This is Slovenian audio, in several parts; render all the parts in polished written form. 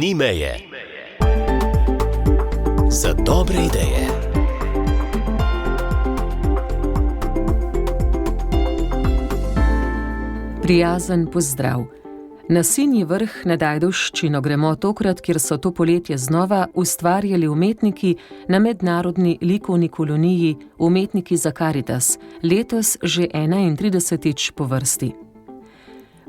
Ni meje. Za dobre ideje. Prijazen pozdrav. Na Sinji vrh nad Ajdovščino gremo tokrat, kjer so to poletje znova ustvarjali umetniki na mednarodni likovni koloniji Umetniki za Karitas, letos že 31. po vrsti.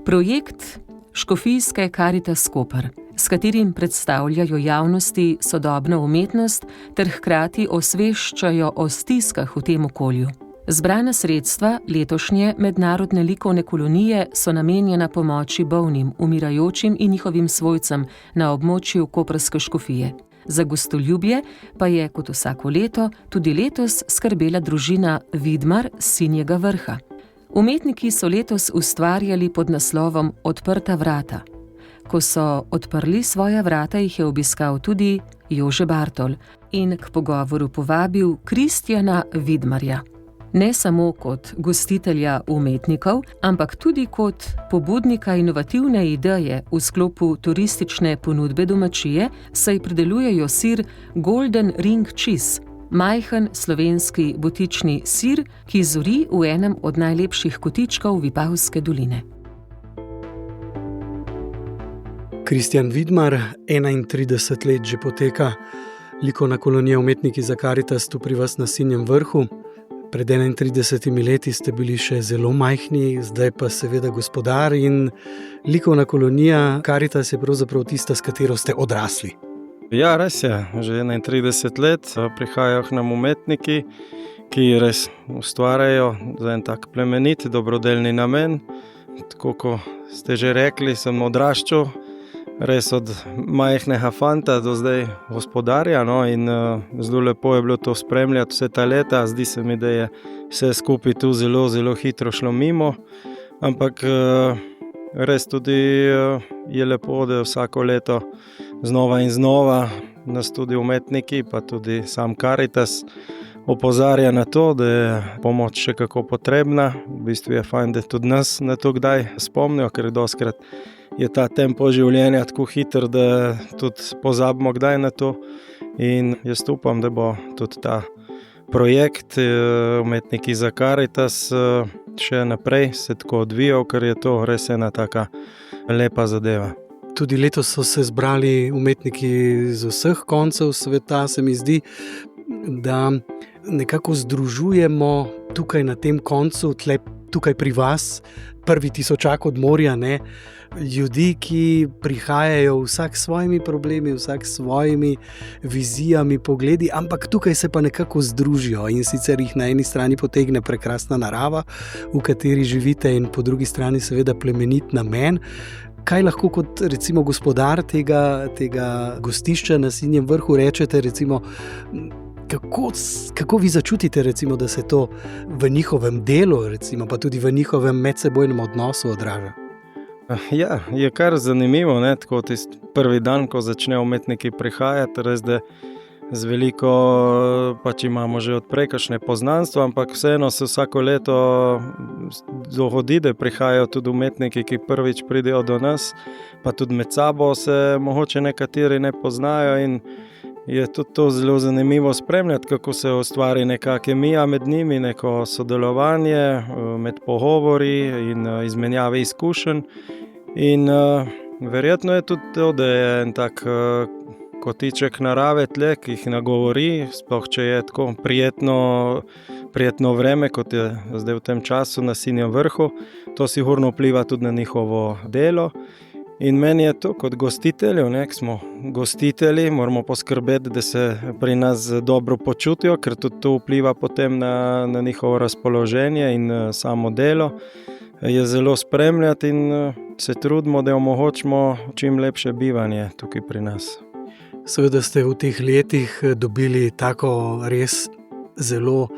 Projekt Škofijske Karitas Koper, s katerim predstavljajo javnosti sodobno umetnost ter hkrati osveščajo o stiskah v tem okolju. Zbrana sredstva letošnje mednarodne likovne kolonije so namenjena pomoči bolnim, umirajočim in njihovim svojcem na območju koprske škofije. Za gostoljubje pa je, kot vsako leto, tudi letos skrbela družina Vidmar s Sinjega vrha. Umetniki so letos ustvarjali pod naslovom Odprta vrata. Ko so odprli svoja vrata, jih je obiskal tudi Jože Bartol in k pogovoru povabil Kristjana Vidmarja. Ne samo kot gostitelja umetnikov, ampak tudi kot pobudnika inovativne ideje v sklopu turistične ponudbe domačije, saj pridelujejo sir Golden Ring Cheese, majhen slovenski butični sir, ki zori v enem od najlepših kotičkov Vipavske doline. Kristjan Vidmar, 31 let že poteka likovna kolonija Umetniki za Karitas tu pri vas na Sinjem vrhu. Pred 31 leti ste bili še zelo majhni, zdaj pa seveda gospodar in likovna kolonija Karitas je pravzaprav tista, s katero ste odrasli. Ja, res je. Že 31 let prihajajo k nam umetniki, ki res ustvarjajo za en tak plemenit, dobrodelni namen. Tako kot ste že rekli, sem odraščal res od majhnega fanta do zdaj gospodarja, in zelo lepo je bilo to spremljati vse ta leta. Zdi se mi, da je vse skupaj tu zelo, zelo hitro šlo mimo, ampak res tudi je lepo, da vsako leto znova in znova nas tudi umetniki, pa tudi sam Karitas opozarja na to, da je pomoč še kako potrebna. V bistvu je fajn, da tudi nas na to kdaj spomnijo, ker dostikrat je ta tempo življenja tako hiter, da tudi pozabimo kdaj na to. In jaz upam, da bo tudi ta projekt Umetniki za Karitas še naprej se tako odvijal, ker je to res ena taka lepa zadeva. Tudi letos so se zbrali umetniki z vseh koncev sveta, se mi zdi, da nekako združujemo tukaj na tem koncu, tukaj pri vas, prvi tisočak od morja, ljudi, ki prihajajo vsak s svojimi problemi, vsak s svojimi vizijami, pogledi, ampak tukaj se pa nekako združijo in sicer jih na eni strani potegne prekrasna narava, v kateri živite, in po drugi strani seveda plemenit namen. Kaj lahko kot recimo gospodar tega gostišča na Sinjem vrhu rečete, recimo, kako vi začutite, recimo, da se to v njihovem delu, recimo, pa tudi v njihovem medsebojnem odnosu odraža? Ja, je kar zanimivo, tako tisti prvi dan, ko začnejo umetniki prihajati, res da z veliko pač imamo že odprej kakšne poznanstva, ampak vseeno se vsako leto dogodi, da prihajajo tudi umetniki, ki prvič pridejo do nas, pa tudi med sabo se mogoče nekateri ne poznajo in je tudi to zelo zanimivo spremljati, kako se ustvari neka kemija med njimi, neko sodelovanje med pogovori in izmenjave izkušenj. In verjetno je tudi to, da je en tak kotiček narave tle, ki jih nagovori, sploh če je tako prijetno vreme, kot je zdaj v tem času na Sinjem vrhu. To sigurno vpliva tudi na njihovo delo. In meni je to kot gostiteljev, ko smo gostitelji, moramo poskrbeti, da se pri nas dobro počutijo, ker tudi to vpliva potem na njihovo razpoloženje in samo delo. Je zelo spremljati in se trudimo, da omogočimo čim lepše bivanje tukaj pri nas. Seveda ste v teh letih dobili tako res zelo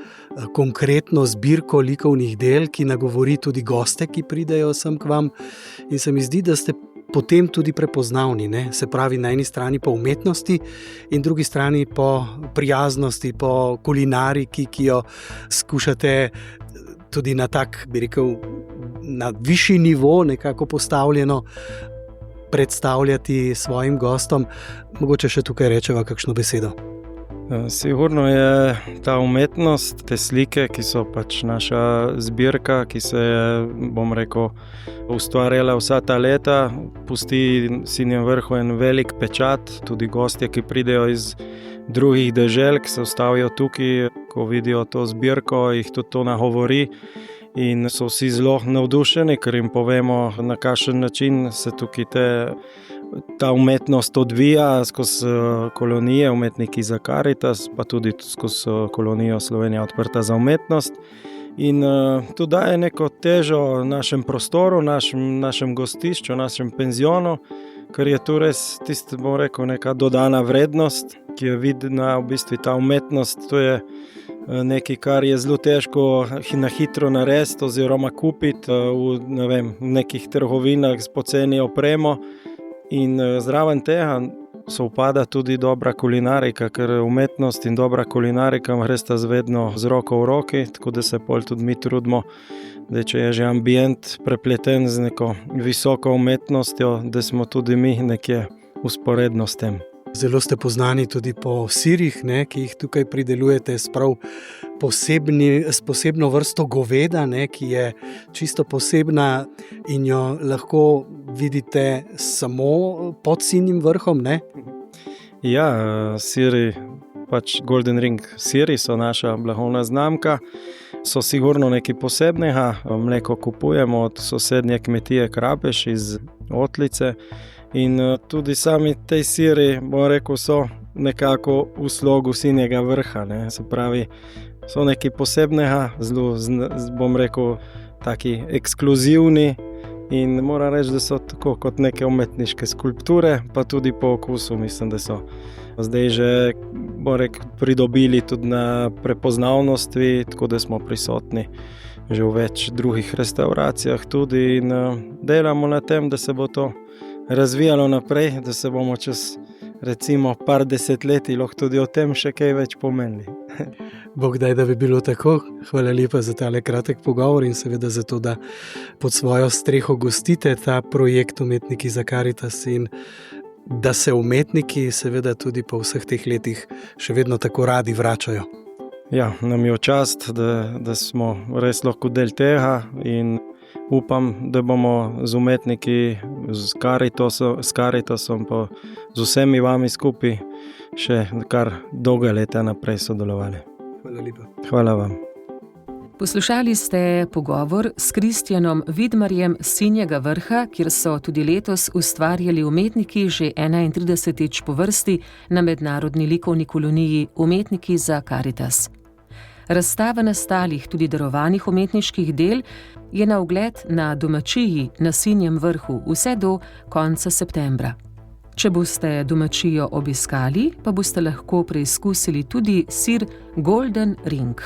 konkretno zbirko likovnih del, ki nagovori tudi goste, ki pridejo sem k vam, in se mi zdi, da ste potem tudi prepoznavni, se pravi na eni strani po umetnosti in drugi strani po prijaznosti, po kulinariki, ki jo skušate tudi na tak, bi rekel, na višji nivo nekako postavljeno predstavljati svojim gostom. Mogoče še tukaj rečeva kakšno besedo. Sigurno je ta umetnost, te slike, ki so pač naša zbirka, ki se je, bom rekel, ustvarjala vsa ta leta, pusti Sinjem vrhu en velik pečat, tudi gostje, ki pridejo iz drugih dežel, ki se ustavijo tukaj, ko vidijo to zbirko, jih tudi to nagovori in so vsi zelo navdušeni, ker jim povemo, na kakšen način se tukaj ta umetnost odvija skozi kolonije Umetniki za Karitas, pa tudi skozi kolonijo Slovenija odprta za umetnost. In to daje neko težo našem prostoru, našem gostišču, našem penzionu, ker je tu res tisto, bom rekel, neka dodana vrednost, ki je vidna v bistvu ta umetnost. To je nekaj, kar je zelo težko na hitro narediti oziroma kupiti v nekih trgovinah s poceni opremo. In zraven tega sovpada tudi dobra kulinarika, ker umetnost in dobra kulinarika gresta vedno z roko v roki, tako da se pol tudi mi trudimo, da če je že ambient prepleten z neko visoko umetnostjo, da smo tudi mi nekje usporedno s tem. Zelo ste poznani tudi po sirih, ki jih tukaj pridelujete s prav posebno vrsto goveda, ki je čisto posebna in jo lahko vidite samo pod Sinjim vrhom, ne? Ja, siri, pač Golden Ring siri so naša blagovna znamka, so sigurno nekaj posebnega. Mleko kupujemo od sosednje kmetije Krapeš iz Otlice. In tudi sami tej siri, bom rekel, so nekako v slogu Sinjega vrha. Se pravi, so nekaj posebnega, zelo, bom rekel, taki ekskluzivni in moram reči, da so tako kot neke umetniške skulpture, pa tudi po okusu mislim, da so zdaj že, bom rekel, pridobili tudi na prepoznavnosti, tako da smo prisotni že v več drugih restauracijah tudi in delamo na tem, da se bo to razvijalo naprej, da se bomo čez recimo par desetletij lahko tudi o tem še kaj več pomenili. Bog daj, da bi bilo tako. Hvala lepa za tale kratek pogovor in seveda za to, da pod svojo streho gostite ta projekt Umetniki za Karitas in da se umetniki seveda tudi po vseh teh letih še vedno tako radi vračajo. Ja, nam je v čast, da smo res lahko del tega in upam, da bomo z umetniki, s Karitasom, pa z vsemi vami skupaj še kar dolga leta naprej sodelovali. Hvala lepa. Hvala vam. Poslušali ste pogovor s Kristjanom Vidmarjem s Sinjega vrha, kjer so tudi letos ustvarjali umetniki že 31. po vrsti na mednarodni likovni koloniji Umetniki za Karitas. Razstava nastalih, tudi darovanih umetniških del je na ogled na domačiji na Sinjem vrhu vse do konca septembra. Če boste domačijo obiskali, pa boste lahko preizkusili tudi sir Golden Ring,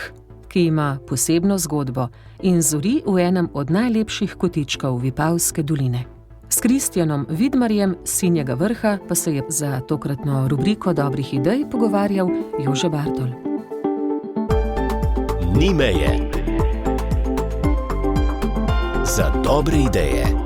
ki ima posebno zgodbo in zori v enem od najlepših kotičkov Vipavske doline. S Kristjanom Vidmarjem s Sinjega vrha pa se je za tokratno rubriko dobrih idej pogovarjal Jože Bartol. Ni meje za dobre ideje.